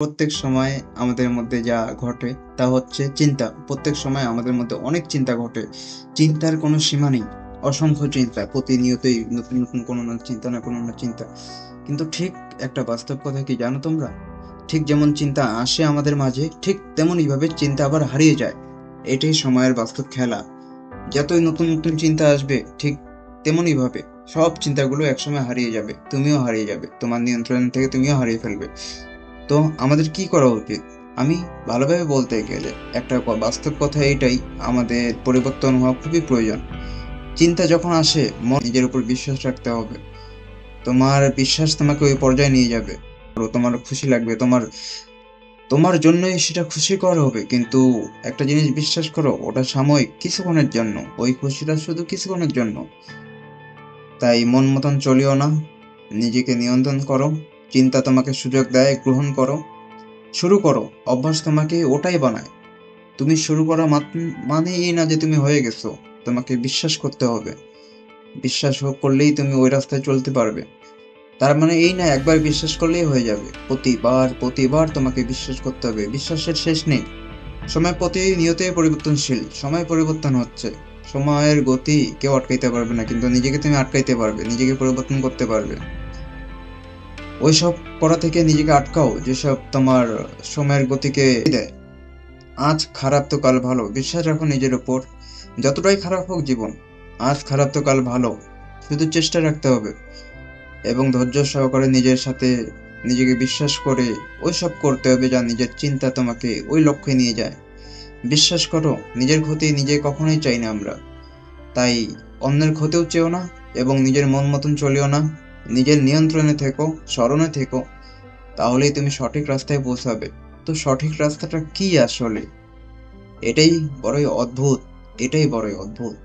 প্রত্যেক সময় আমাদের মধ্যে যা ঘটে তা হচ্ছে চিন্তা। প্রত্যেক সময় আমাদের মধ্যে অনেক চিন্তা ঘটে। চিন্তার কোনো সীমা নেই। অসংখ্য চিন্তা প্রতিনিয়তই নতুন, নতুন কোনো না চিন্তা না কোনো না চিন্তা। কিন্তু ঠিক একটা বাস্তব কথা কি জানো তোমরা? ঠিক যেমন চিন্তা আসে আমাদের মাঝে, ঠিক তেমনইভাবে চিন্তা আবার হারিয়ে যায়। এটাই সময়ের বাস্তব খেলা। যতই নতুন, নতুন চিন্তা আসবে ঠিক তেমনইভাবে সব চিন্তাগুলো একসময় হারিয়ে যাবে। তুমিও হারিয়ে যাবে। তোমার নিয়ন্ত্রণ থেকে তুমিও হারিয়ে ফেলবে। তো আমাদের কি করা উচিত? আমি ভালোভাবে বলতে গেলে একটা বাস্তব কথা এটাই, আমাদের পরিবর্তন হওয়া খুবই প্রয়োজন। চিন্তা যখন আসে নিজের উপর বিশ্বাস রাখতে হবে। তোমার বিশ্বাস তোমাকে ওই পর্যায়ে নিয়ে যাবে। তোমার খুশি লাগবে, তোমার তোমার জন্যই সেটা খুশিকর হবে, কিন্তু একটা জিনিস বিশ্বাস করো, ওটা সাময়িক, কিছুক্ষণের জন্য। ওই খুশিটা শুধু কিছুক্ষণের জন্য। তাই মন মতন চলিও না, নিজেকে নিয়ন্ত্রণ করো। চিন্তা তোমাকে সুযোগ দেয়, গ্রহণ করো। শুরু করো। অভ্যাস তোমাকে ওটাই বানায়। তুমি শুরু করা মানে এই না যে তুমি হয়ে গেছো। তোমাকে বিশ্বাস করতে হবে। বিশ্বাস করলেই তুমি ওই রাস্তায় চলতে পারবে। তার মানে এই না একবার বিশ্বাস করলেই হয়ে যাবে। প্রতিবার প্রতিবার তোমাকে বিশ্বাস করতে হবে। বিশ্বাসের শেষ নেই। সময় প্রতিনিয়তই পরিবর্তনশীল। সময় পরিবর্তন হচ্ছে। সময়ের গতি কেউ আটকাইতে পারবে না, কিন্তু নিজেকে তুমি আটকাইতে পারবে, নিজেকে পরিবর্তন করতে পারবে। ওইসব করা থেকে নিজেকে আটকাও যেসব তোমার সময়ের গতিকে দেয়। আজ খারাপ তো কাল ভালো, বিশ্বাস রাখো নিজের উপর। যতটাই খারাপ হোক জীবন, আজ খারাপ তো কাল ভালো। শুধু চেষ্টা রাখতে হবে এবং ধৈর্য সহকারে নিজের সাথে নিজেকে বিশ্বাস করে ওইসব করতে হবে যা নিজের চিন্তা তোমাকে ওই লক্ষ্যে নিয়ে যায়। বিশ্বাস করো, নিজের ক্ষতি নিজে কখনোই চাই না আমরা। তাই অন্যের ক্ষতিও চেও না এবং নিজের মন মতন চলিও না। নিজের নিয়ন্ত্রণে থেকো, স্মরণে থেকো। তাহলেই তুমি সঠিক রাস্তায় পৌঁছাবে। তো সঠিক রাস্তাটা কি আসলে? এটাই বড়ই অদ্ভুত। এটাই বড়ই অদ্ভুত।